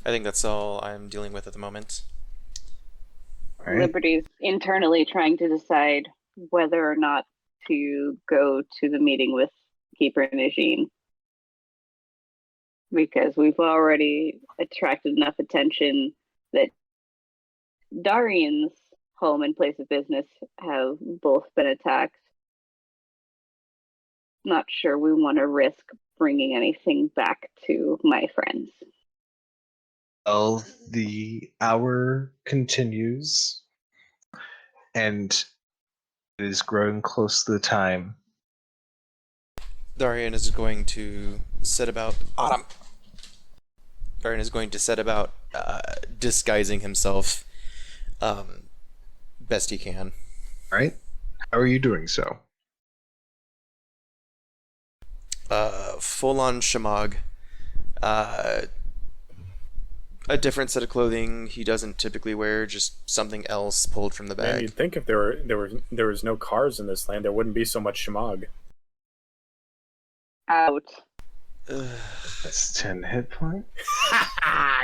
I think that's all I'm dealing with at the moment. All right. Liberty's internally trying to decide whether or not to go to the meeting with Keeper Najin because we've already attracted enough attention that Darian's home and place of business have both been attacked. Not sure we want to risk bringing anything back to my friends. Well, the hour continues, and it is growing close to the time. Darian is going to set about Autumn. Darian is going to set about disguising himself best he can. All right. How are you doing so? Full on shamag. Uh, a different set of clothing he doesn't typically wear, just something else pulled from the Man, bag. you'd think if there was no cars in this land, there wouldn't be so much shamog. Out. That's 10 hit points.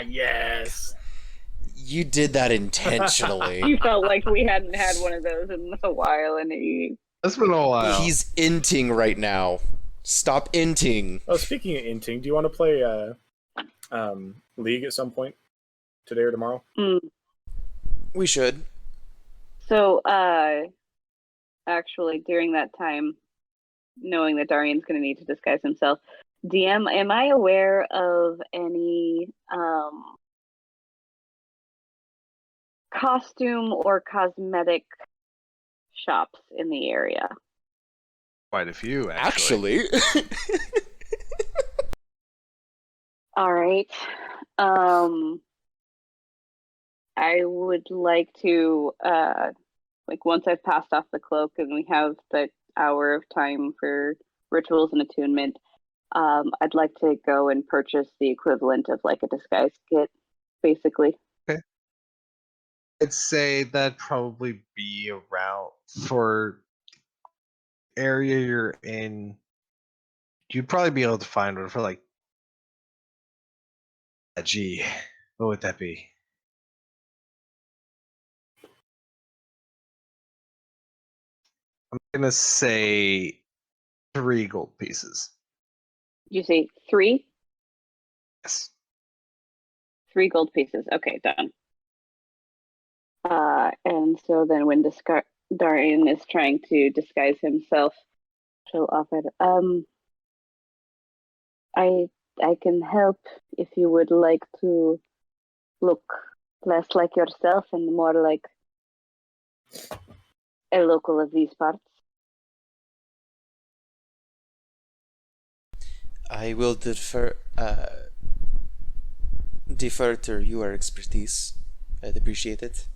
Yes. You did that intentionally. You felt like we hadn't had one of those in a while, and That's been a while. He's inting right now. Stop inting. Oh, speaking of inting, do you want to play League at some point today or tomorrow? We should. So, actually, during that time, knowing that Darian's going to need to disguise himself, DM, am I aware of any costume or cosmetic shops in the area? Quite a few, actually. All right. I would like to, once I've passed off the cloak and we have the hour of time for rituals and attunement, I'd like to go and purchase the equivalent of like a disguise kit, basically. Okay. I'd say that'd probably be around for area you're in. You'd probably be able to find one for like, gee, what would that be? I'm gonna say 3 gold pieces. You say 3? Yes. 3 gold pieces. Okay, done. And so then when Darian is trying to disguise himself, she'll offer, I can help if you would like to look less like yourself and more like a local of these parts. I will defer to your expertise. I'd appreciate it.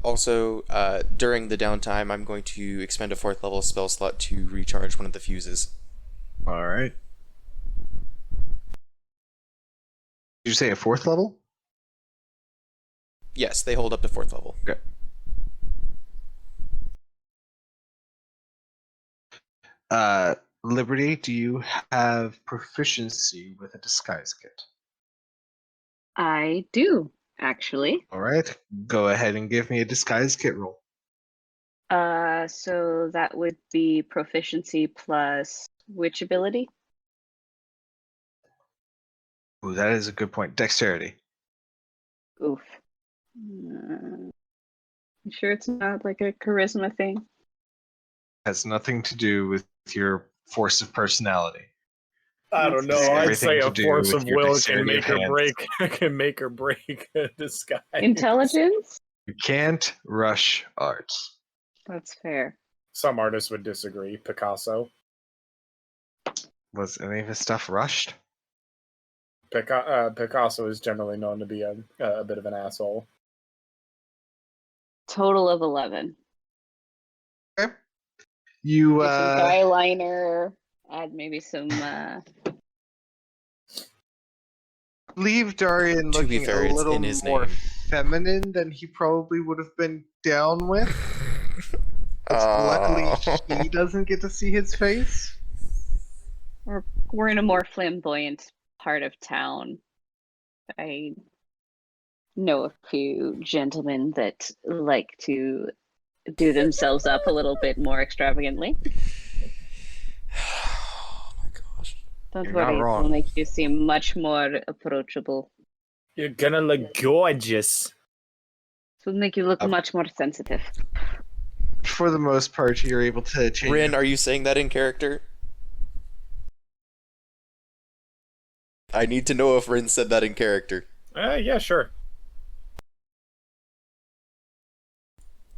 Also, during the downtime, I'm going to expend a 4th level spell slot to recharge one of the fuses. All right. Did you say a 4th level? Yes, they hold up to 4th level. Okay. Liberty, do you have proficiency with a disguise kit? I do, actually. All right. Go ahead and give me a disguise kit roll. So that would be proficiency plus which ability? Ooh, that is a good point. Dexterity. Oof. You sure it's not like a charisma thing? Has nothing to do with your force of personality. I don't know. It's I'd everything say to a do force with of your will dexterity can make of or hands. break. Can make or break a disguise. Intelligence? You can't rush art. That's fair. Some artists would disagree. Picasso. Was any of his stuff rushed? Picasso is generally known to be a bit of an asshole. Total of 11. Okay. You Some eyeliner, add maybe some leave Darian To be looking fair, a it's little in his more name. feminine than he probably would have been down with. Luckily, he doesn't get to see his face. we're in a more flamboyant part of town. I know a few gentlemen that like to do themselves up a little bit more extravagantly. Oh my gosh. Don't You're not worry, it will wrong. make you seem much more approachable. You're gonna look gorgeous. It will make you look Of- much more sensitive. For the most part, you're able to change. Rin, are you saying that in character? I need to know if Rin said that in character. Yeah, sure.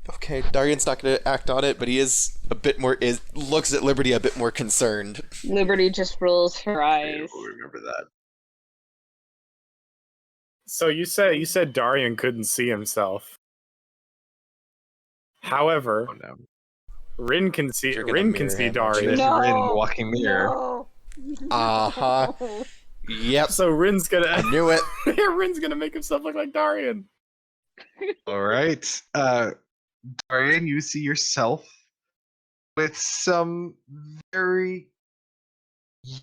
Okay, Darian's not going to act on it, but he is a bit more. Looks at Liberty a bit more concerned. Liberty just rolls her eyes. Remember that. So you said Darian couldn't see himself. However, Oh no. Rin can see You're gonna Rin can mirror see him, aren't you? Darian. If you're in a walking mirror. No. Uh-huh. Yep, So Rin's I gonna knew it. Rin's gonna make himself look like Darian. All right. Darian, you see yourself with some very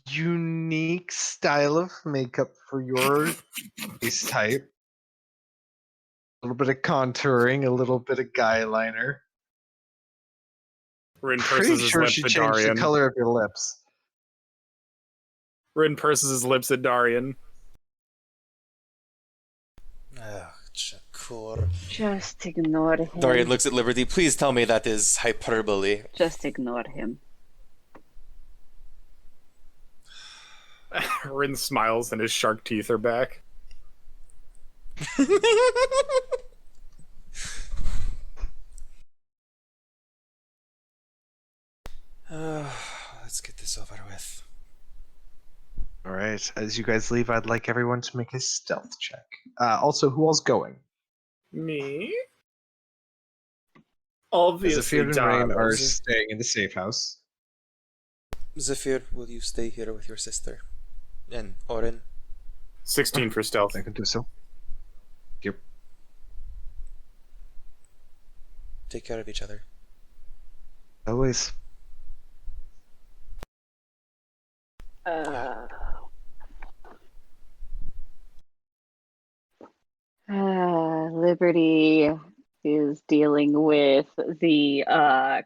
unique style of makeup for your face type. A little bit of contouring, a little bit of guy liner. Rin Pretty purses his sure lips she at changed the Darian. color of your lips. Rin purses his lips at Darian. Oh, Shakur. Just ignore him. Darian looks at Liberty. Please tell me that is hyperbole. Just ignore him. Rin smiles and his shark teeth are back. Let's get this over with. All right. As you guys leave, I'd like everyone to make a stealth check. Also, who all's going? Me? As Obviously, Zephyr and Rain are Darius. staying in the safe house. Zephyr, will you stay here with your sister? And Orin? 16 for stealth. I can do so. Yep. Take care of each other. Always. Liberty is dealing with the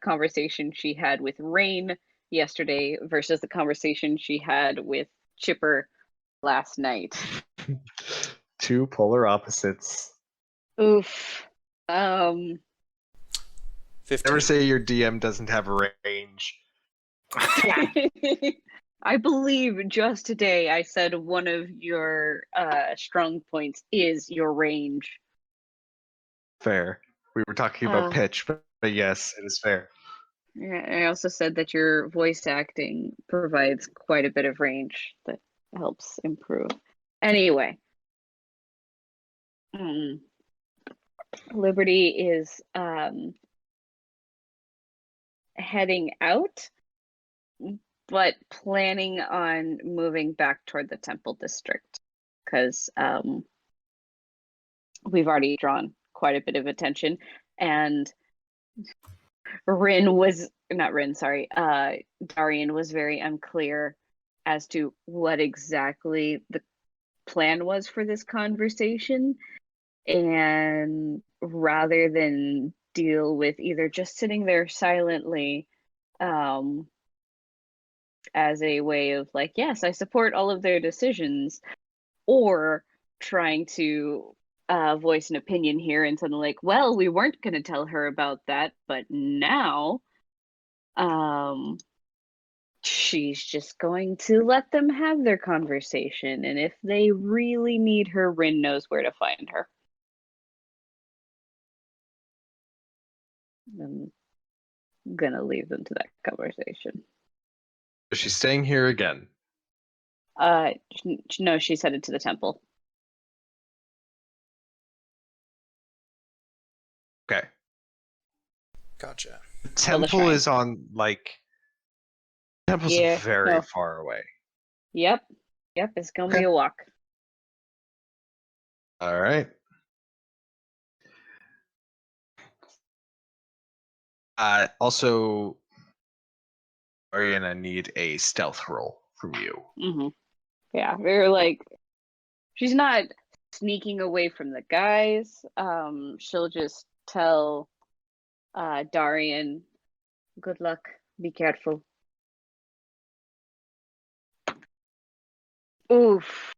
conversation she had with Rain yesterday versus the conversation she had with Chipper last night. Two polar opposites. Oof. 15. Never say your DM doesn't have range. I believe just today I said one of your strong points is your range. Fair. We were talking about Uh. pitch, but yes, it is fair. Yeah, I also said that your voice acting provides quite a bit of range that helps improve. Anyway, Liberty is heading out, but planning on moving back toward the Temple District because we've already drawn quite a bit of attention, and Darian was very unclear as to what exactly the plan was for this conversation. And rather than deal with either just sitting there silently as a way of like, yes, I support all of their decisions, or trying to voice an opinion here and something like, well, we weren't going to tell her about that, but now she's just going to let them have their conversation, and if they really need her, Rin knows where to find her. I'm gonna leave them to that conversation. So she's staying here again. No, she's headed to the temple. Okay. Gotcha. The temple shrine. is on, like... Temple's Yeah, very no. far away. Yep, it's gonna Okay. be a walk. Alright. Also, Ariana, need a stealth roll from you. Mm-hmm. Yeah, they're like, she's not sneaking away from the guys. She'll just tell Darian, good luck, be careful. Oof.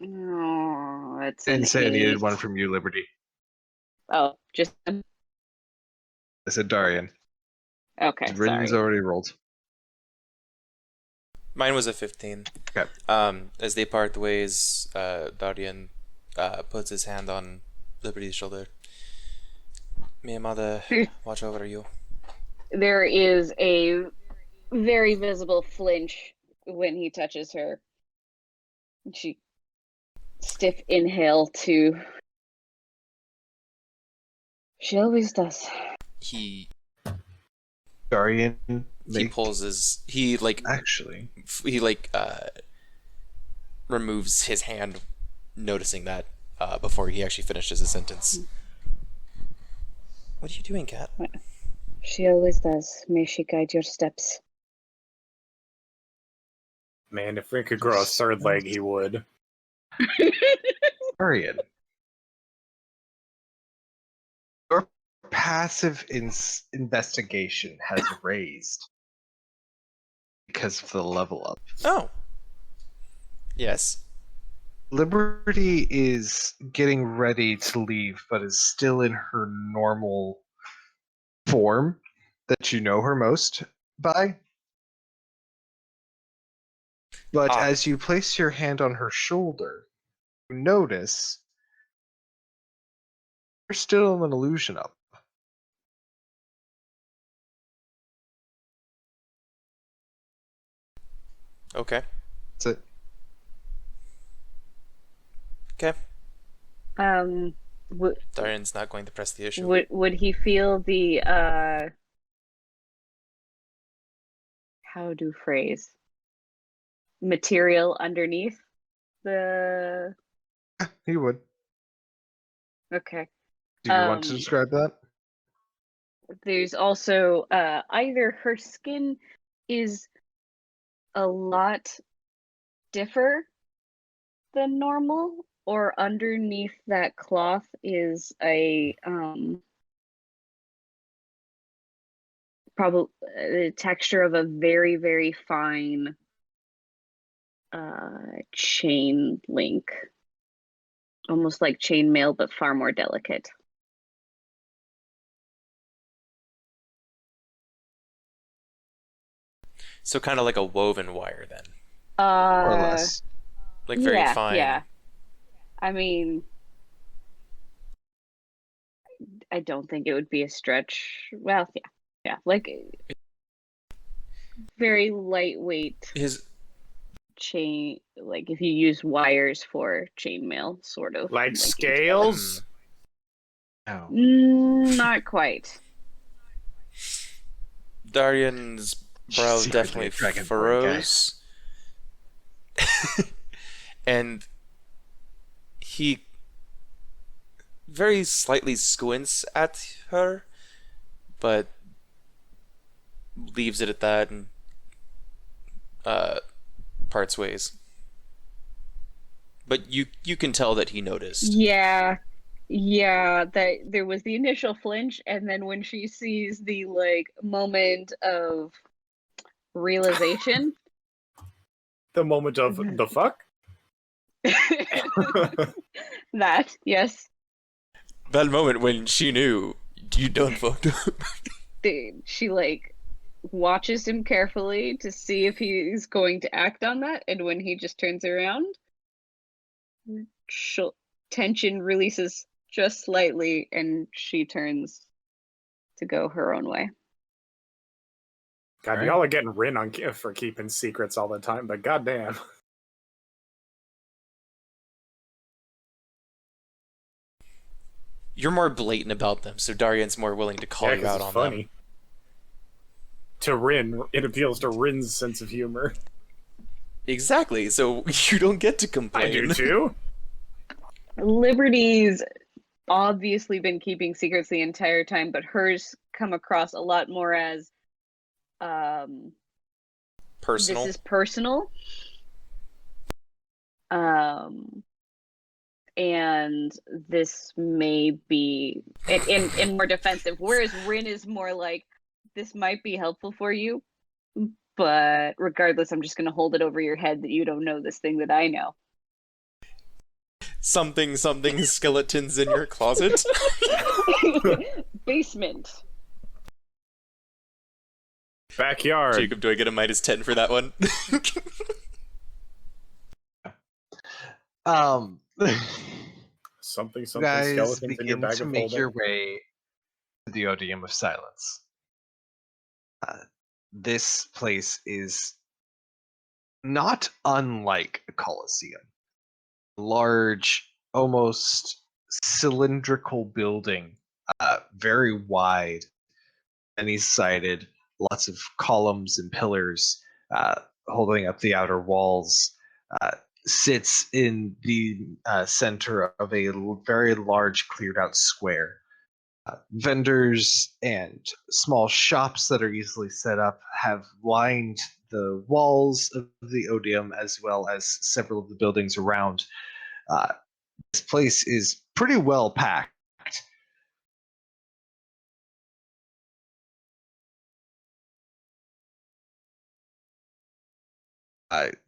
Oh, it's an Didn't say I needed 8. one from you, Liberty. Oh, just I said Darian. okay. Ridden's Sorry. already rolled. Mine was a 15. Okay. As they part ways, Darian puts his hand on Liberty's shoulder. Mi mother, watch over you. There is a very visible flinch when he touches her. She stiff inhale to. She always does. He Darian, pulls his he actually. removes his hand, noticing that before he actually finishes his sentence. What are you doing, Cat? She always does. May she guide your steps. Man, if Rick could grow a third leg, he would. Darian. Your passive investigation has raised because of the level up. Oh. Yes. Liberty is getting ready to leave, but is still in her normal form that you know her most by. But as you place your hand on her shoulder, you notice there's still an illusion up. Okay. That's it. Okay. Would Darian's not going to press the issue. would he feel the how to phrase material underneath the? He would. Okay. Do you want to describe that? There's also either her skin is a lot differ than normal, or underneath that cloth is a probably the texture of a very, very fine chain link, almost like chainmail, but far more delicate. So kind of like a woven wire then. Or less. Like very fine. Yeah. I mean, I don't think it would be a stretch. Well, yeah, like very lightweight His chain. Like if you use wires for chainmail, sort of Like linking scales? No. together. Not quite. Darian's brow Secretly definitely a Dragon Boy furrows. And he very slightly squints at her, but leaves it at that and parts ways. But you can tell that he noticed. Yeah, that there was the initial flinch, and then when she sees the like moment of realization. The moment of the fuck? That, yes. That moment when she knew you done fucked up. She like watches him carefully to see if he's going to act on that, and when he just turns around, tension releases just slightly, and she turns to go her own way. God, Right. y'all are getting Rin on for keeping secrets all the time, but goddamn. You're more blatant about them, so Darian's more willing to call you 'cause out it's on funny. them. To Rin, it appeals to Rin's sense of humor. Exactly, so you don't get to complain. I do too. Liberty's obviously been keeping secrets the entire time, but hers come across a lot more as Personal. This is personal. And this may be in more defensive, whereas Rin is more like, this might be helpful for you, but regardless, I'm just going to hold it over your head that you don't know this thing that I know. Something skeletons in your closet. Basement. Backyard. Jacob, do I get a -10 for that one? Something You guys skeletons in your begin bag to of make holding. your way to the Odium of Silence. This place is not unlike a Colosseum. Large, almost cylindrical building, very wide, many-sided, lots of columns and pillars holding up the outer walls. Sits in the center of a very large, cleared-out square. Vendors and small shops that are easily set up have lined the walls of the Odium as well as several of the buildings around. This place is pretty well packed.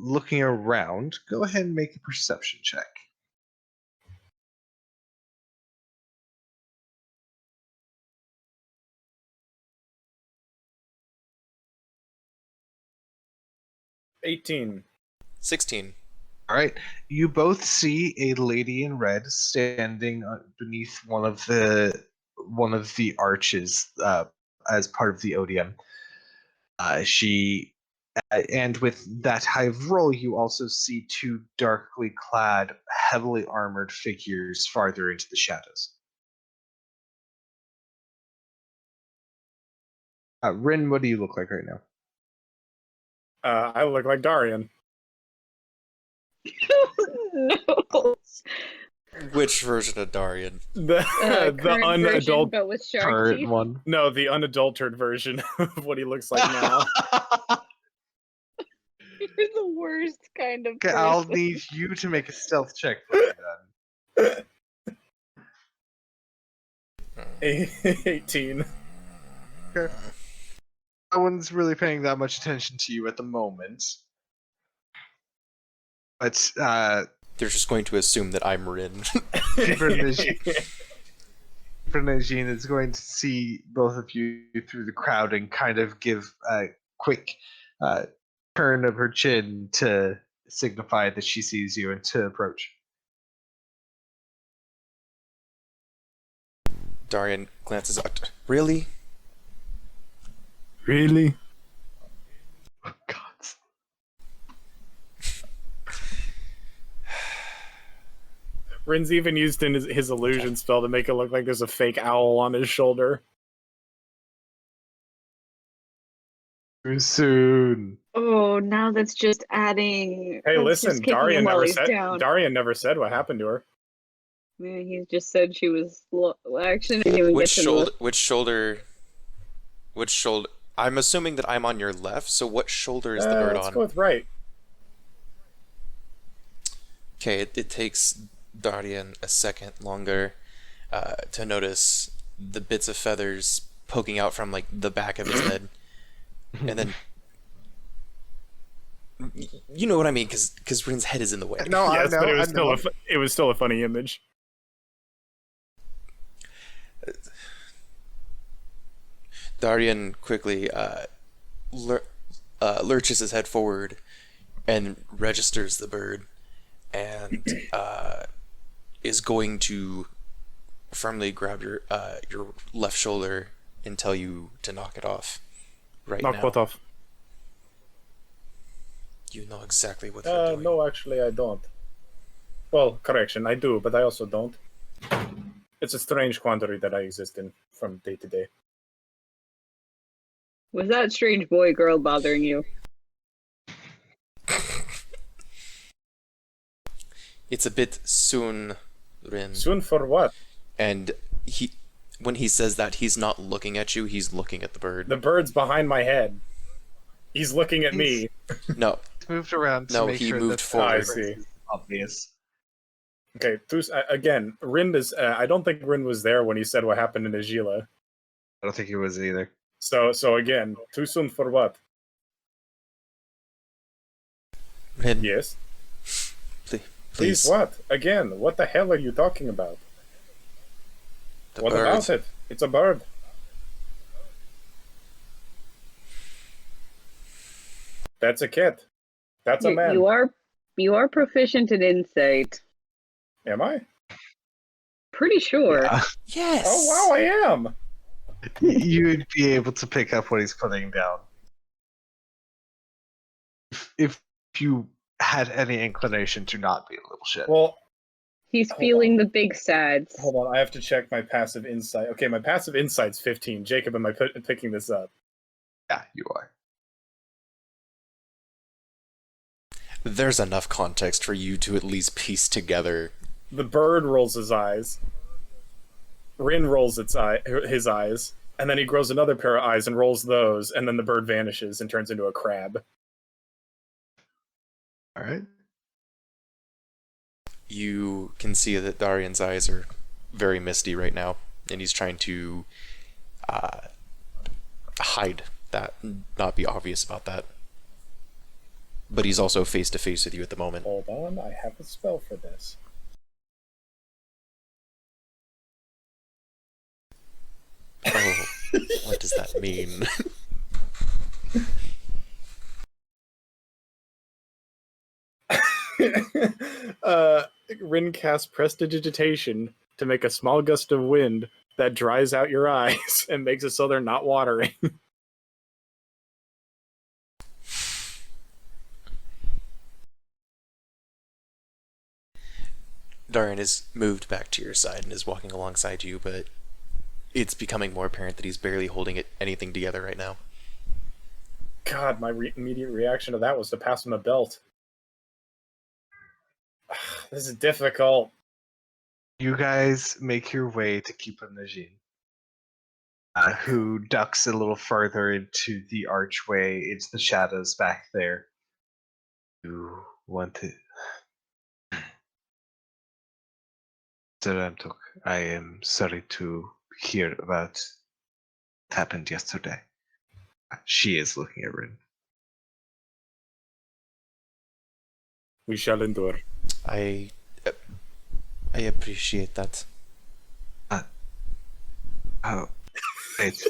Looking around, go ahead and make a perception check. $18. 16. All right, you both see a lady in red standing beneath one of the arches as part of the Odium. And with that hive roll, you also see two darkly clad, heavily armored figures farther into the shadows. Rin, what do you look like right now? I look like Darian. No. Which version of Darian? The Current version, unadult. but with shark Current teeth. one. No, the unadulterated version of what he looks like now. You're the worst kind of Okay, person. I'll need you to make a stealth check for me then. 18. Okay. No one's really paying that much attention to you at the moment. But They're just going to assume that I'm Rin. Bernadine is going to see both of you through the crowd and kind of give a quick turn of her chin to signify that she sees you and to approach. Darian glances out. Really? Really? Oh, God. Rin's even used in his illusion spell to make it look like there's a fake owl on his shoulder. Too soon. Oh, now that's just adding. Hey, that's listen, just kicking him while he's down. Darian never said what happened to her. Yeah, he just said she was. Actually, I didn't even Which get to shoulder? look. Which shoulder? I'm assuming that I'm on your left. So what shoulder is the bird Let's on? go with right. Okay, it takes Darian a second longer to notice the bits of feathers poking out from like the back of his head, and then you know what I mean, because Rin's head is in the way. No, Yes, I know. but I know. it was still a funny image. Darian quickly lurches his head forward and registers the bird, and is going to firmly grab your left shoulder and tell you to knock it off right Knock now. what off? You know exactly what you're doing. No, actually, I don't. Well, correction, I do, but I also don't. It's a strange quandary that I exist in from day to day. Was that strange boy girl bothering you? It's a bit soon, Rin. Soon for what? And when he says that, he's not looking at you, he's looking at the bird. The bird's behind my head. He's looking at me. No, He's moved around to No, make he sure moved that the forward. I difference see. is obvious. Okay, again, Rind is. I don't think Rind was there when he said what happened in Agila. I don't think he was either. So again, too soon for what? Rin, Yes. please. Please what? Again, what the hell are you talking about? The What bird. about it? It's a bird. That's a cat. That's a You, man. you are proficient in insight. Am I? Pretty sure. Yeah. Yes. Oh wow, I am. You'd be able to pick up what he's putting down. If you had any inclination to not be a little shit. Well, He's Hold feeling on. the big sads. hold on. I have to check my passive insight. Okay, my passive insight's 15. Jacob, am I picking this up? Yeah, you are. There's enough context for you to at least piece together. The bird rolls his eyes. Rin rolls his eyes, and then he grows another pair of eyes and rolls those, and then the bird vanishes and turns into a crab. All right. You can see that Darian's eyes are very misty right now, and he's trying to hide that, not be obvious about that. But he's also face to face with you at the moment. Hold on, I have a spell for this. Oh, what does that mean? Rin casts Prestidigitation to make a small gust of wind that dries out your eyes and makes it so they're not watering. Darian has moved back to your side and is walking alongside you, but it's becoming more apparent that he's barely holding anything together right now. God, my immediate reaction to that was to pass him a belt. This is difficult. You guys make your way to Keepa Najin, who ducks a little further into the archway, into the shadows back there. You want to... Zaramtok, I am sorry to hear about what happened yesterday. She is looking at Rin. We shall endure. I appreciate that. Oh, wait.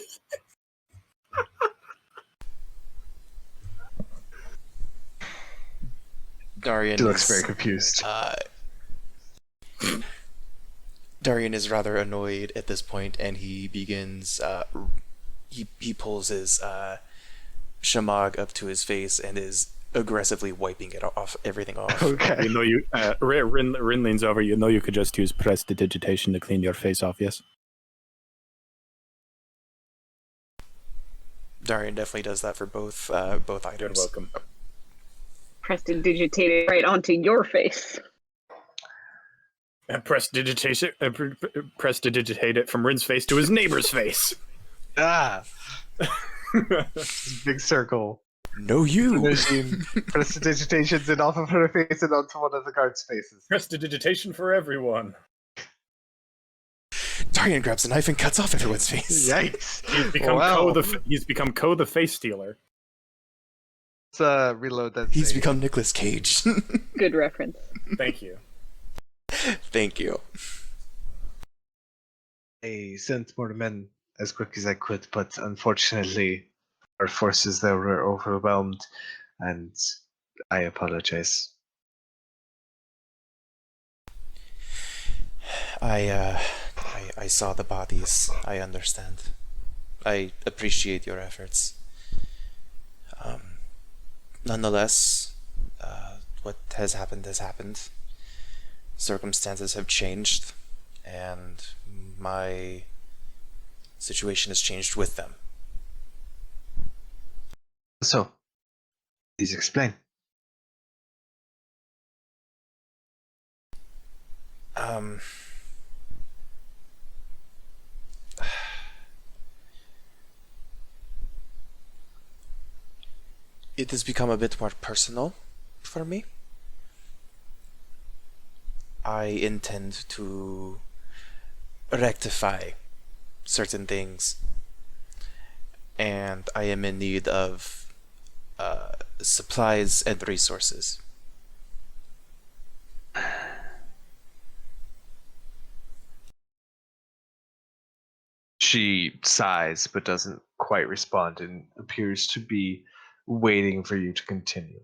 Darian She looks is, very confused. Darian is rather annoyed at this point, and he begins. He pulls his shamag up to his face and is aggressively wiping it off, everything off. Okay. You know, Rin leans over. You know, you could just use Prestidigitation to clean your face off. Yes. Darian definitely does that for both items. You're welcome. Prestidigitated right onto your face. And prestidigitate it from Rin's face to his neighbor's face. Ah! Big circle. No, you. Machine prestidigitations and off of her face and onto one of the guards' faces. Prestidigitation for everyone. Darian grabs a knife and cuts off everyone's face. Yikes! He's become Wow. He's become Ko the face stealer. Let's reload that. He's save. become Nicolas Cage. Good reference. Thank you. Thank you. I sent more men as quick as I could, but unfortunately, our forces there were overwhelmed, and I apologize. I saw the bodies. I understand. I appreciate your efforts. Nonetheless, what has happened has happened. Circumstances have changed, and my situation has changed with them. So, please explain. Um, it has become a bit more personal for me. I intend to rectify certain things, and I am in need of supplies and resources. She sighs but doesn't quite respond and appears to be waiting for you to continue.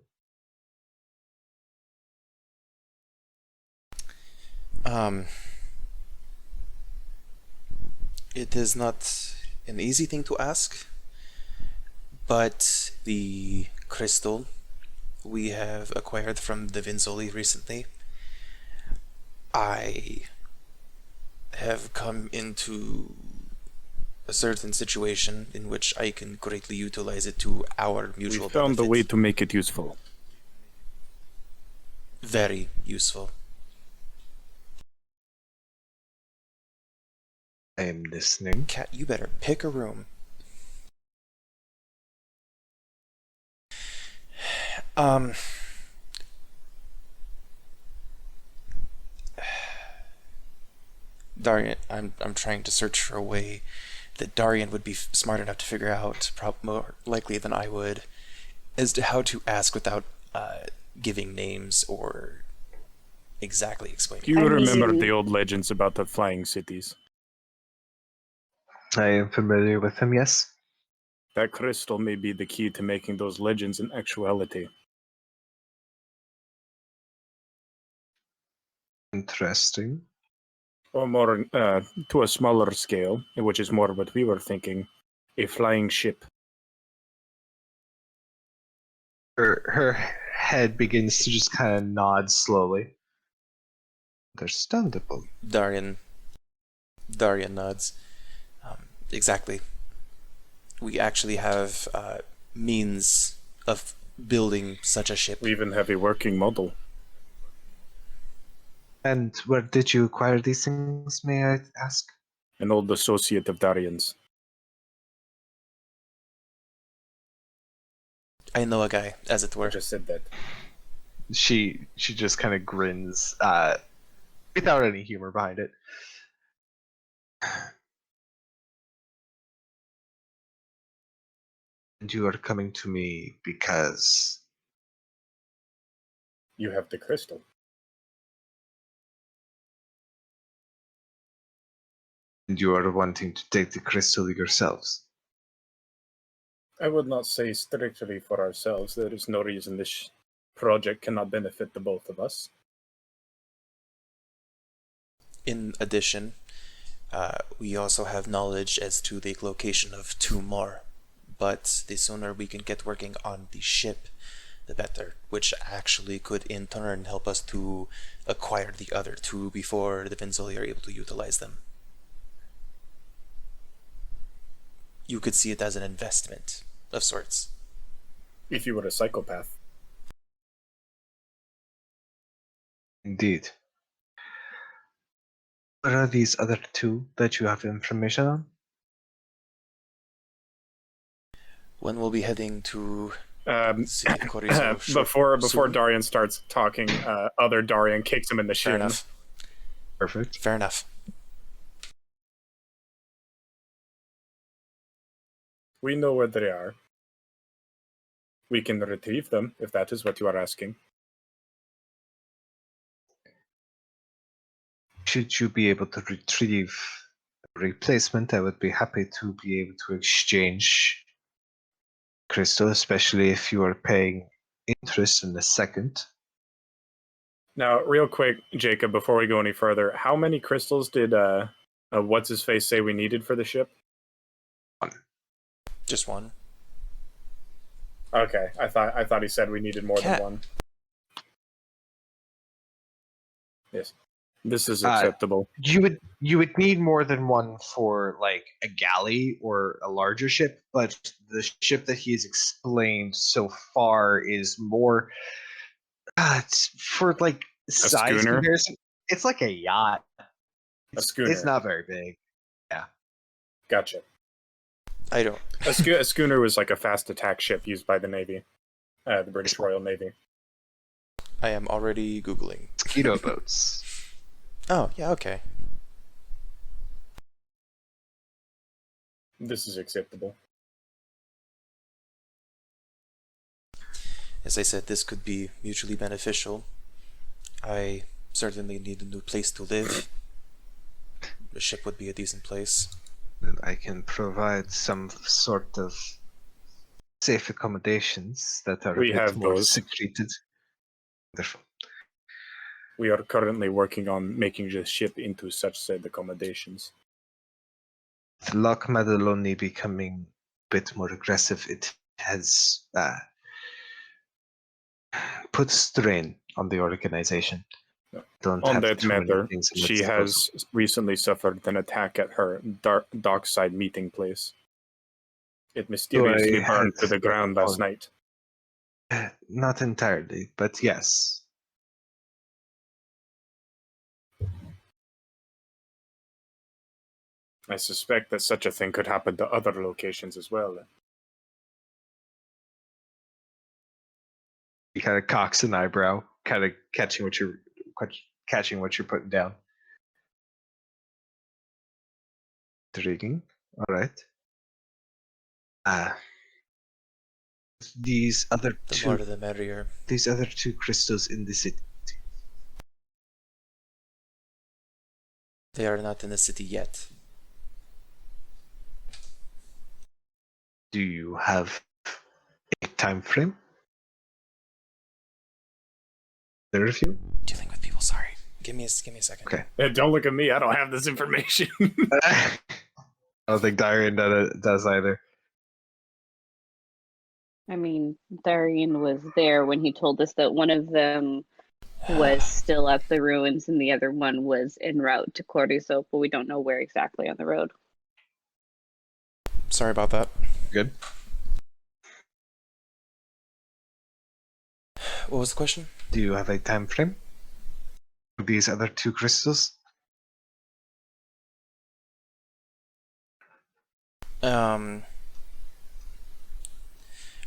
Um, it is not an easy thing to ask, but the crystal we have acquired from the Vinzoli recently, I have come into a certain situation in which I can greatly utilize it to our We mutual found a benefit. way to make it useful. Very useful. I am listening. Cat, you better pick a room. Um, Darian, I'm trying to search for a way that Darian would be smart enough to figure out, more likely than I would, as to how to ask without giving names or exactly explaining. Do you I remember mean- the old legends about the flying cities? I am familiar with him, yes. That crystal may be the key to making those legends an actuality. Interesting. Or more, to a smaller scale, which is more what we were thinking, a flying ship. Her head begins to just kind of nod slowly. Understandable. Darian nods. Exactly. We actually have means of building such a ship. We even have a working model. And where did you acquire these things, may I ask? An old associate of Darian's. I know a guy, as it I were. just said that. She just kind of grins, without any humor behind it. And you are coming to me because You have the crystal. you are wanting to take the crystal yourselves. I would not say strictly for ourselves. There is no reason this project cannot benefit the both of us. In addition, we also have knowledge as to the location of two more. But the sooner we can get working on the ship, the better, which actually could in turn help us to acquire the other two before the Vinzoli are able to utilize them. You could see it as an investment of sorts. If you were a psychopath. Indeed. What are these other two that you have information on? When we'll be heading to City of Corizo Before soon? Darian starts talking, other Darian kicks him in the Fair shin. enough. Perfect. Fair enough. We know where they are. We can retrieve them, if that is what you are asking. Should you be able to retrieve a replacement, I would be happy to be able to exchange crystal, especially if you are paying interest in the second. Now, real quick, Jacob, before we go any further, how many crystals did what's his face say we needed for the ship? Just one. Okay, I thought he said we needed more Cat. than one. Yes. This is Uh, acceptable. You would need more than one for like a galley or a larger ship, but the ship that he's explained so far is more it's for like size schooner? comparison. It's like a yacht. A schooner. It's not very big. Gotcha. I don't. A schooner was like a fast attack ship used by the Navy. The British Royal Navy. I am already Googling. Mosquito boats. Oh, yeah, okay. This is acceptable. As I said, this could be mutually beneficial. I certainly need a new place to live. The ship would be a decent place. I can provide some sort of safe accommodations that are We a bit have more those. secreted. Wonderful. We are currently working on making the ship into such said accommodations. With Loch Maddaloni becoming a bit more aggressive, it has put strain on the organization. Yeah. Don't On have that too many matter, things at she its has recently suffered an attack at her dockside meeting place. It mysteriously I burned had to the ground last recall- night. Not entirely, but yes. I suspect that such a thing could happen to other locations as well. He kind of cocks an eyebrow, kind of catching what you're putting down. Intriguing. All right. These other The more the merrier. two crystals in the city. They are not in the city yet. Do you have a time frame? There of you? Dealing with people, sorry. Give me a second. Okay. Don't look at me, I don't have this information. I don't think Darian does either. I mean, Darian was there when he told us that one of them was still at the ruins and the other one was en route to Cordyso, but we don't know where exactly on the road. Sorry about that. Good. What was the question? Do you have a time frame for these other two crystals?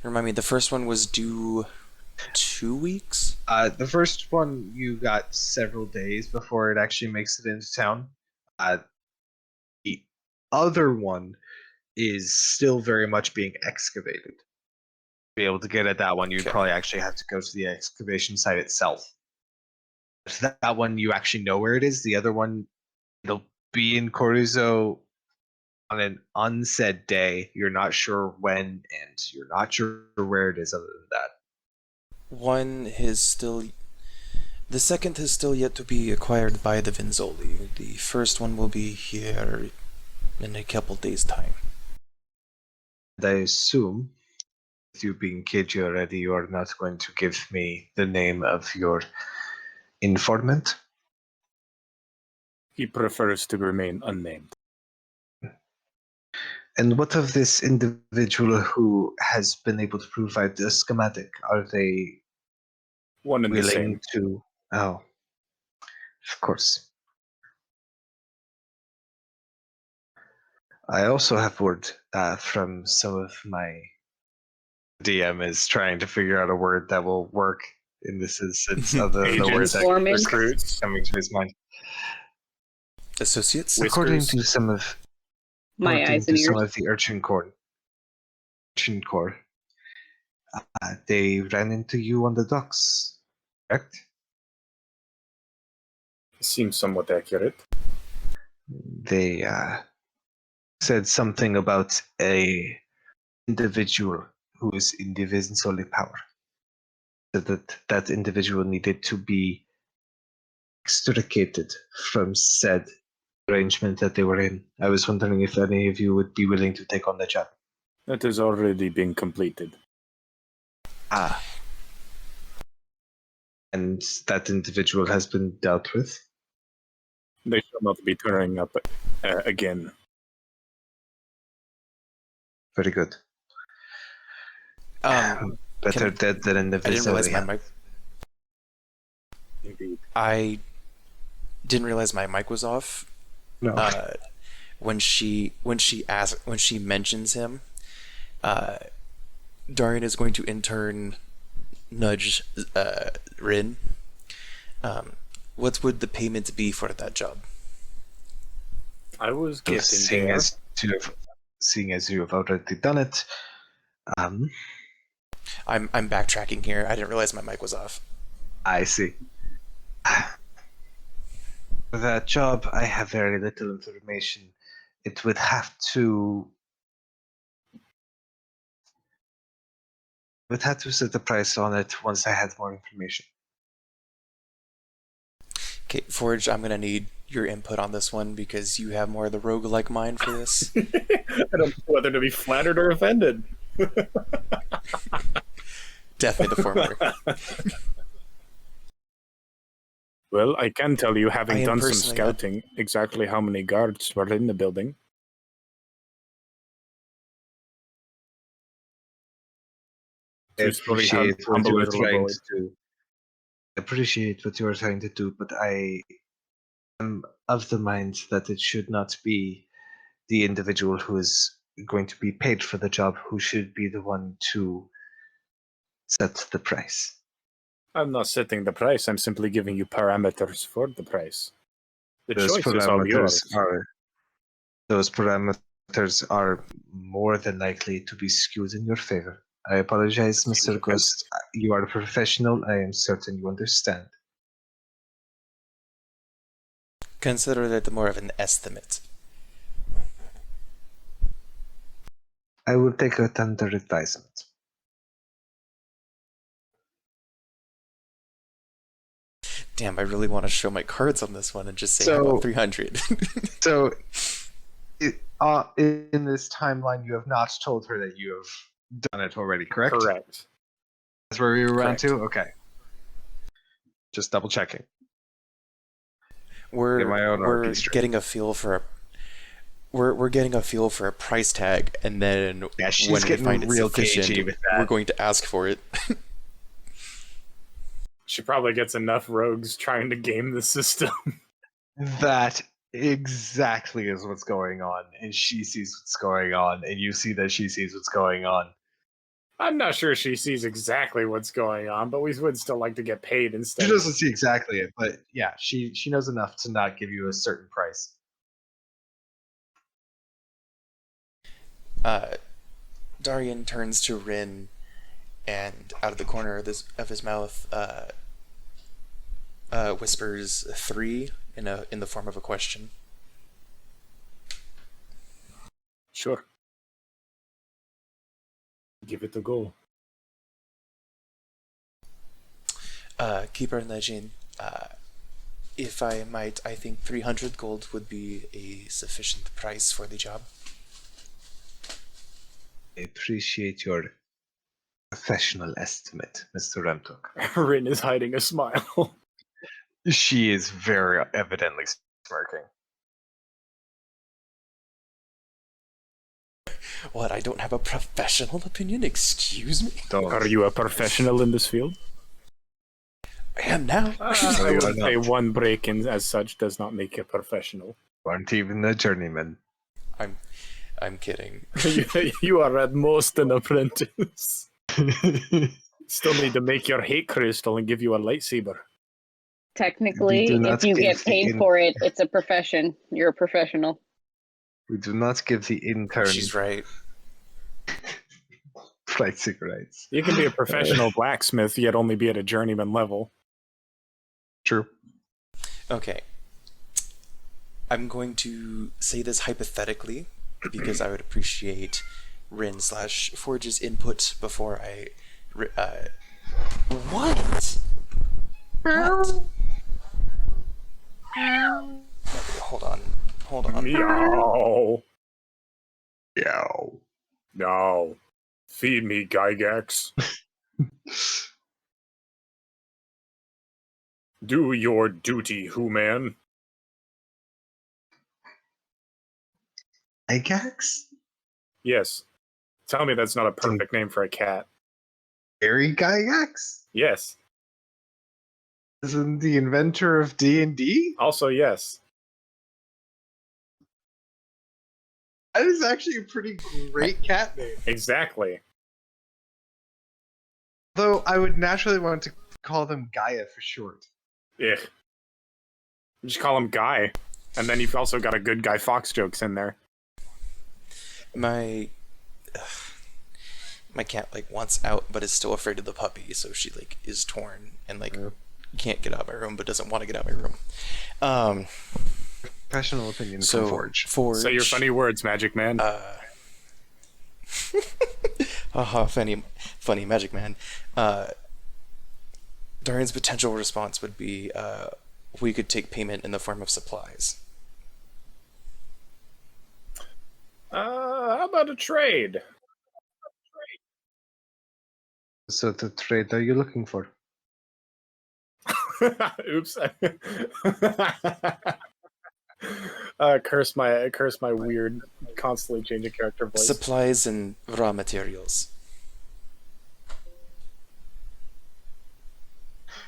Remind me, the first one was due 2 weeks? The first one you got several days before it actually makes it into town. The other one is still very much being excavated. To be able to get at that one, you'd Okay. probably actually have to go to the excavation site itself. So that one you actually know where it is. The other one, it'll be in Corrizo on an unsaid day. You're not sure when, and you're not sure where it is other than that. One is still... The second is still yet to be acquired by the Vinzoli. The first one will be here in a couple days' time. And I assume, with you being cagey already, you are not going to give me the name of your informant. He prefers to remain unnamed. And what of this individual who has been able to provide the schematic? Are they One and the willing same. to? Oh, of course. I also have word from some of my DM is trying to figure out a word that will work in this instance other than the word Agents, that Informants. recruits, coming to his mind. Associates? According to Whiskers. some of My according eyes to and some ears. of the Urchin Corps, they ran into you on the docks, correct? seems somewhat accurate. They said something about a individual who is in the Vinsoli power. Said that that individual needed to be extricated from said arrangement that they were in. I was wondering if any of you would be willing to take on the job. That has already been completed. Ah. And that individual has been dealt with. They shall not be turning up again. Very good. Better can- dead than in the I didn't realize Vinsoli. my mic... Indeed. I didn't realize my mic was off. No. When she mentions him, Darian is going to intern nudge Rin. What would the payment be for that job? I was So getting seeing there. as you have already done it, um, I'm backtracking here. I didn't realize my mic was off. I see. For that job, I have very little information. It would have to set the price on it once I had more information. Okay, Forge, I'm gonna need your input on this one because you have more of the roguelike mind for this. I don't know whether to be flattered or offended. Definitely the former. Well, I can tell you, I having am done some personally scouting, exactly how many guards were in the building. I Two-story appreciate what humble you are little trying abode. to do. I appreciate what you are trying to do, but I am of the mind that it should not be the individual who is going to be paid for the job who should be the one to set the price. I'm not setting the price, I'm simply giving you parameters for the price. The Those choice is all yours. parameters are more than likely to be skewed in your favor. I apologize, Mr. Ghost. You are a professional. I am certain you understand. Consider that more of an estimate. I will take it under advisement. Damn, I really want to show my cards on this one and just say how So- about 300. So, in this timeline, you have not told her that you have done it already, correct? Correct. That's where we were around Correct. to? Okay. Just double checking. we're Get my own we're RP straight. getting a feel for a we're getting a feel for a price tag, and then Yeah, she's when we getting find it real sufficient, cagey with that. we're going to ask for it. She probably gets enough rogues trying to game the system. That exactly is what's going on, and she sees what's going on, and you see that she sees what's going on. I'm not sure she sees exactly what's going on, but we would still like to get paid instead. She doesn't see exactly it, but yeah, she knows enough to not give you a certain price. Darian turns to Rin, and out of the corner of his mouth, whispers 3 in the form of a question. Sure. Give it a go. Keeper Najin, if I might, I think 300 gold would be a sufficient price for the job. I appreciate your professional estimate, Mr. Remtok. Rin is hiding a smile. She is very evidently smirking. What, I don't have a professional opinion? Excuse me? Don't. Are you a professional in this field? I am now. I you would are say not. one break-in as such does not make you a professional. Aren't even a journeyman. I'm kidding. You are at most an apprentice. Still need to make your hate crystal and give you a lightsaber. Technically, do if not you give get the paid for it, it's a profession. You're a professional. We do not give the intern She's right. flight cigarettes. You can be a professional blacksmith, yet only be at a journeyman level. True. Okay. I'm going to say this hypothetically because I would appreciate Rin/Forge's input before I. What? What? Hold on. Meow. Yow. No. Feed me, Gygax. Do your duty, Who-Man. Gygax? Yes. Tell me that's not a perfect name for a cat. Gary Gygax? Yes. Isn't the inventor of D&D? Also, yes. That is actually a pretty great cat name. Exactly. Though I would naturally want to call them Gaia for short. Yeah. Just call him Guy. And then you've also got a good Guy Fawkes jokes in there. My cat like wants out but is still afraid of the puppy, so she like is torn and like can't get out of my room but doesn't want to get out of my room. Professional opinion So from Forge. Say your funny words, Magic Man. Haha, funny Magic Man. Darian's potential response would be, we could take payment in the form of supplies. How about a trade? So the trade are you looking for? Oops. Curse my weird, constantly changing character voice. Supplies and raw materials.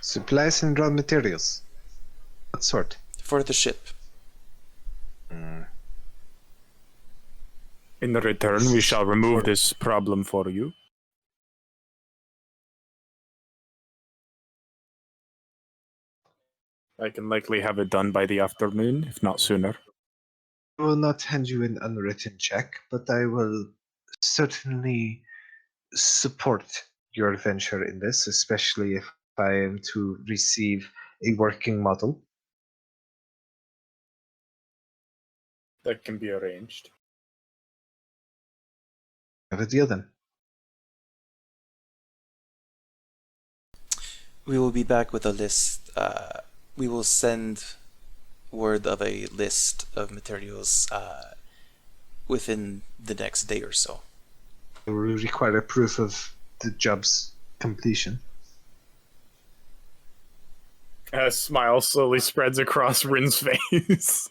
Supplies and raw materials. What sort? For the ship. In return, we shall remove this problem for you. I can likely have it done by the afternoon, if not sooner. I will not hand you an unwritten check, but I will certainly support your venture in this, especially if I am to receive a working model. That can be arranged. Have a deal then. We will be back with a list. We will send word of a list of materials within the next day or so. It will require proof of the job's completion. A smile slowly spreads across Rin's face.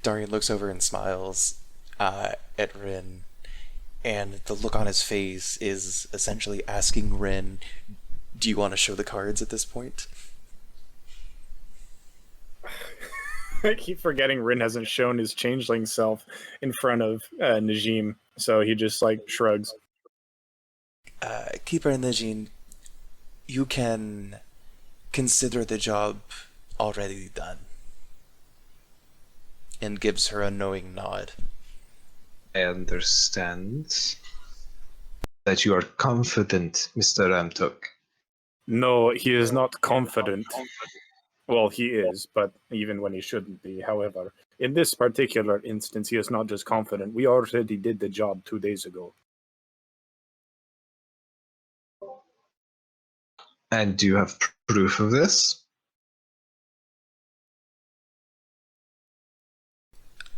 Darian looks over and smiles at Rin, and the look on his face is essentially asking Rin, do you want to show the cards at this point? I keep forgetting Rin hasn't shown his changeling self in front of Najim, so he just like shrugs. Keeper and Najin, you can consider the job already done. And gives her a knowing nod. I understand that you are confident, Mr. Ramtuk. No, he is not confident. Well, he is, but even when he shouldn't be. However, in this particular instance, he is not just confident. We already did the job 2 days ago. And do you have proof of this?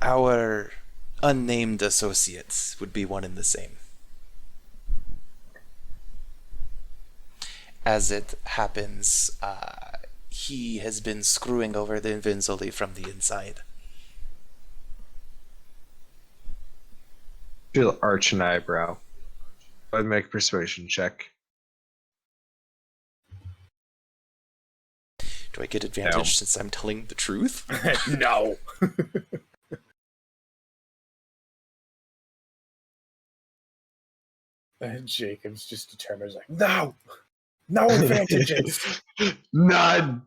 Our unnamed associates would be one and the same. As it happens, he has been screwing over the Invincible from the inside. She'll arch an eyebrow. I'd make a persuasion check. Do I get advantage No. since I'm telling the truth? No. Jacob's just determined, like, no! No advantages! None!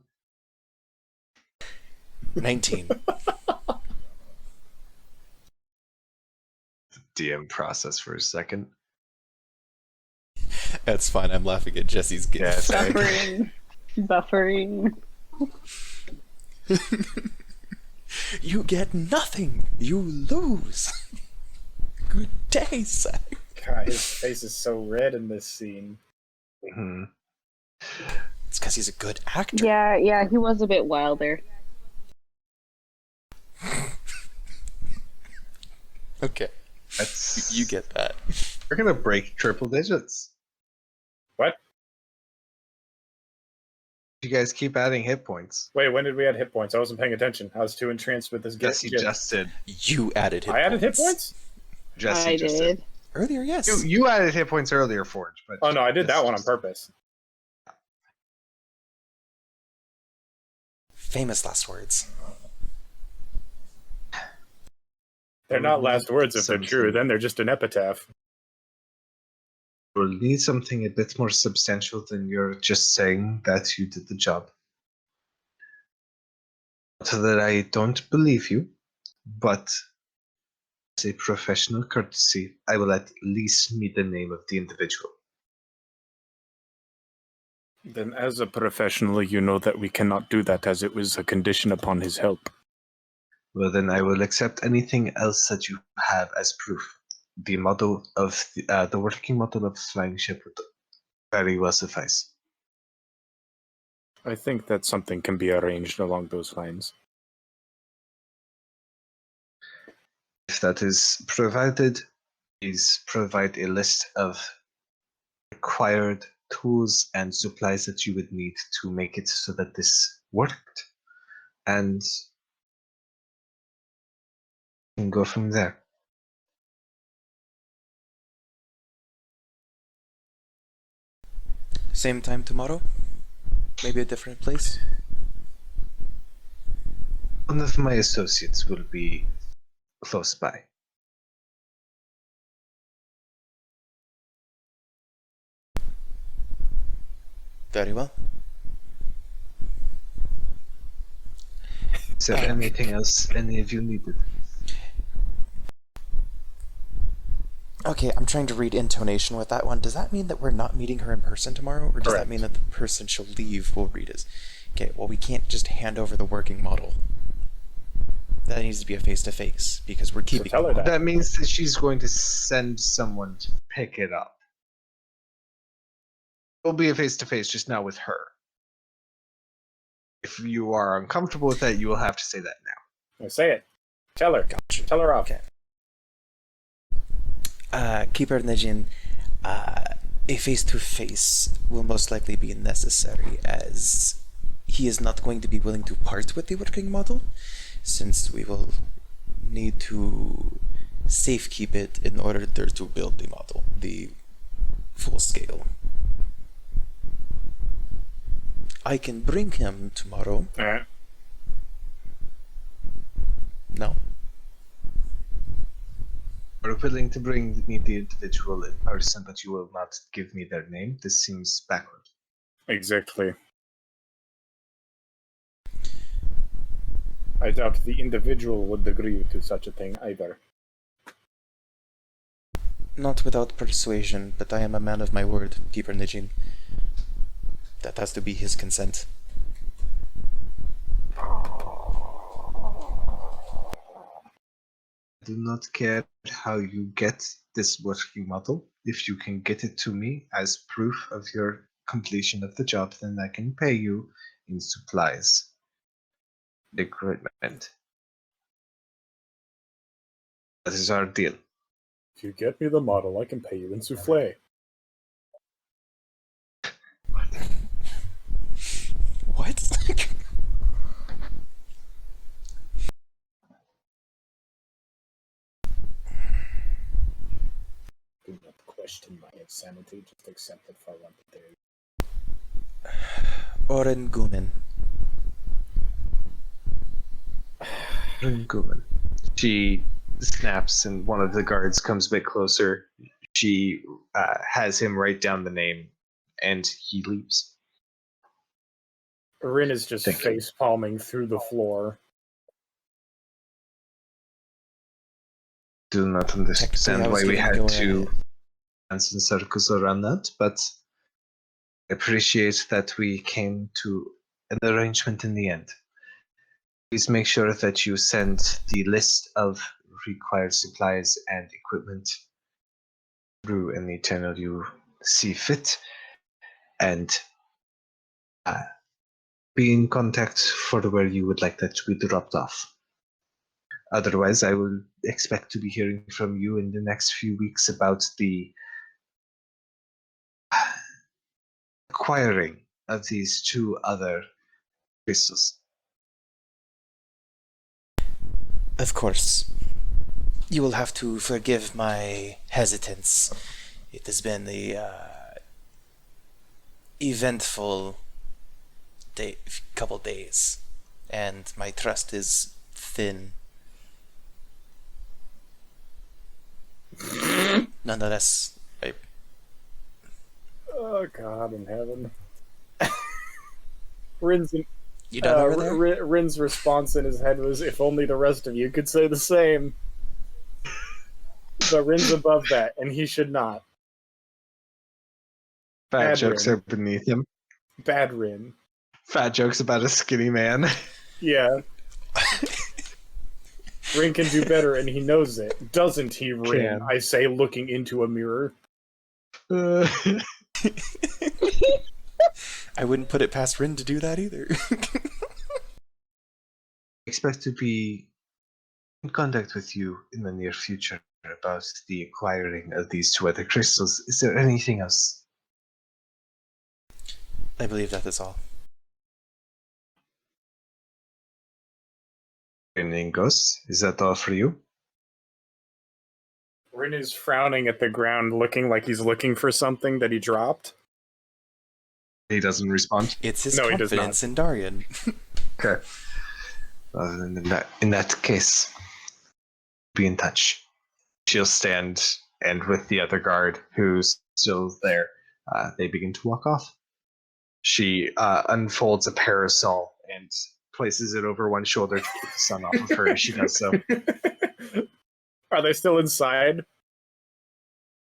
19. DM process for a second. That's fine, I'm laughing at Jesse's gift. Buffering. Buffering. You get nothing! You lose! Good day, sir. God, his face is so red in this scene. Mm-hmm. It's because he's a good actor. Yeah, he was a bit wilder. Okay, That's you get that. We're gonna break triple digits. What? You guys keep adding hit points. Wait, when did we add hit points? I wasn't paying attention. I was too entranced with this Yes, you gift. just did. You added hit I points. added hit points? Jesse I just did. Earlier, yes. You added hit points earlier, Forge. But Oh no, I did that Jesse one on just- purpose. Famous last words. They're not last words if they're true, then they're just an epitaph. We'll need something a bit more substantial than you're just saying that you did the job. Not that I don't believe you, but as a professional courtesy, I will at least need the name of the individual. Then, as a professional, you know that we cannot do that as it was a condition upon his help. Well, then I will accept anything else that you have as proof. The model of the working model of the flying ship would very well suffice. I think that something can be arranged along those lines. If that is provided, please provide a list of required tools and supplies that you would need to make it so that this worked, and we can go from there. Same time tomorrow? Maybe a different place? One of my associates will be close by. Very well. Is there anything else any of you needed? Okay, I'm trying to read intonation with that one. Does that mean that we're not meeting her in person tomorrow? Or does that Correct. mean that the person she'll leave will read us? Okay, well, we can't just hand over the working model. That needs to be a face-to-face, because we're keeping tell her the model. That means that she's going to send someone to pick it up. It'll be a face-to-face, just not with her. If you are uncomfortable with that, you will have to say that now. Now say it. Tell her. Gotcha. Tell her off. Okay. Keeper Najin, a face-to-face will most likely be necessary, as he is not going to be willing to part with the working model, since we will need to safekeep it in order to build the model, the full scale. I can bring him tomorrow. Alright. No. You're willing to bring me the individual in person, but you will not give me their name. This seems backward. Exactly. I doubt the individual would agree to such a thing either. Not without persuasion, but I am a man of my word, Keeper Najin. That has to be his consent. I do not care how you get this working model. If you can get it to me as proof of your completion of the job, then I can pay you in supplies. Equipment. That is our deal. If you get me the model, I can pay you in souffle. What? Do not question my insanity, just accept it for what it is. Oren Gumen. Guman. She snaps, and one of the guards comes a bit closer. She has him write down the name, and he leaves. Rin is just Thank you. face palming through the floor. Do not Technically, understand I was why we giving had you to a- dance in circles around that, but I appreciate that we came to an arrangement in the end. Please make sure that you send the list of required supplies and equipment through any channel you see fit, and be in contact for where you would like that to be dropped off. Otherwise, I will expect to be hearing from you in the next few weeks about the acquiring of these two other crystals. Of course. You will have to forgive my hesitance. It has been a eventful couple days, and my trust is thin. Nonetheless, Oh God in heaven. Rin's You done over there? Rin's response in his head was, "If only the rest of you could say the same." But Rin's above that, and he should not. Fat Bad jokes Rin. are beneath him. Bad Rin. Fat jokes about a skinny man. Yeah. Rin can do better, and he knows it. Doesn't he, Rin? Can. I say, looking into a mirror. I wouldn't put it past Rin to do that either. Expect to be in contact with you in the near future about the acquiring of these 2 other crystals. Is there anything else? I believe that is all. Anything goes? Is that all for you? Rin is frowning at the ground, looking like he's looking for something that he dropped. He doesn't respond. It's his No, he does confidence in Darian. Okay. In that case, be in touch. She'll stand, and with the other guard who's still there, they begin to walk off. She unfolds a parasol and places it over one shoulder to keep the sun off of her as she does so. Are they still inside?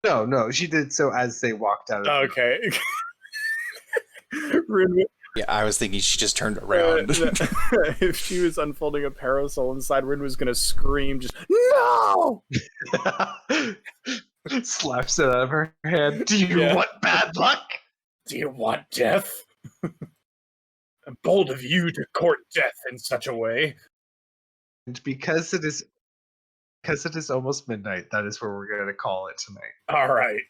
No, she did so as they walked out of the Okay. Rin, Yeah, I was thinking she just turned around. if she was unfolding a parasol inside, Rin was gonna scream, just no! slaps it out of her hand. Do you Yeah. want bad luck? Do you want death? Bold of you to court death in such a way. And because it is almost midnight, that is where we're going to call it tonight. All right.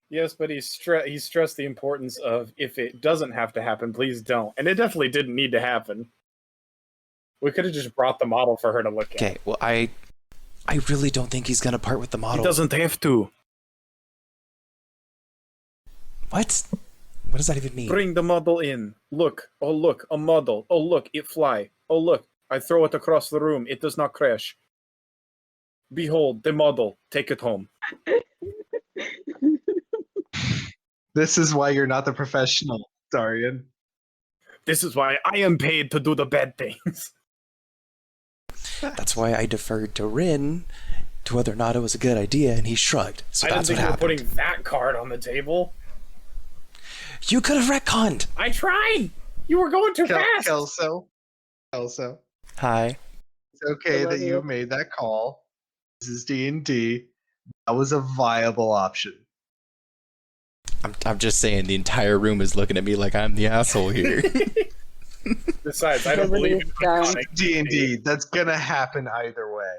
Yes, but he stressed the importance of, if it doesn't have to happen, please don't. And it definitely didn't need to happen. We could have just brought the model for her to look at. Okay, well, I really don't think he's gonna part with the model. He doesn't have to. What? What does that even mean? Bring the model in. Look. Oh, look. A model. Oh, look. It fly. Oh, look. I throw it across the room. It does not crash. Behold, the model. Take it home. This is why you're not the professional, Darian. This is why I am paid to do the bad things. That's why I deferred to Rin to whether or not it was a good idea, and he shrugged. So I don't that's think what you were happened. putting that card on the table. You could have retconned. I tried. You were going too fast. Kelso. Hi. It's okay I love that you you. made that call. This is D&D. That was a viable option. I'm just saying the entire room is looking at me like I'm the asshole here. Besides, I don't Everybody believe in is down. retconning. D&D. That's gonna happen either way.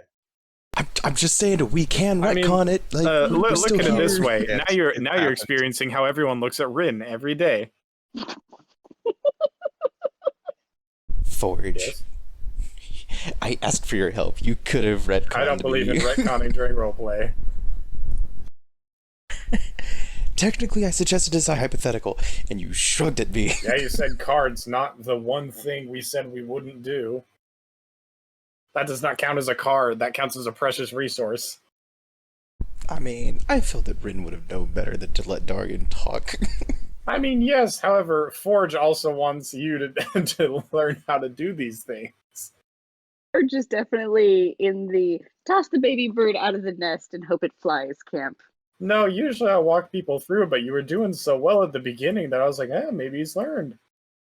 I'm just saying we can I mean, retcon it. Like, we're Look still at it this here. way. Yes, now you're it now you're happens. experiencing how everyone looks at Rin every day. Forge. Yes. I asked for your help. You could have retconned I don't believe in me. retconning during roleplay. Technically, I suggested as a hypothetical, and you shrugged at me. Yeah, you said cards, not the one thing we said we wouldn't do. That does not count as a card. That counts as a precious resource. I mean, I feel that Rin would have known better than to let Darian talk. I mean, yes. However, Forge also wants you to to learn how to do these things. We're just definitely in the toss the baby bird out of the nest and hope it flies camp. No, usually I walk people through, but you were doing so well at the beginning that I was like, maybe he's learned.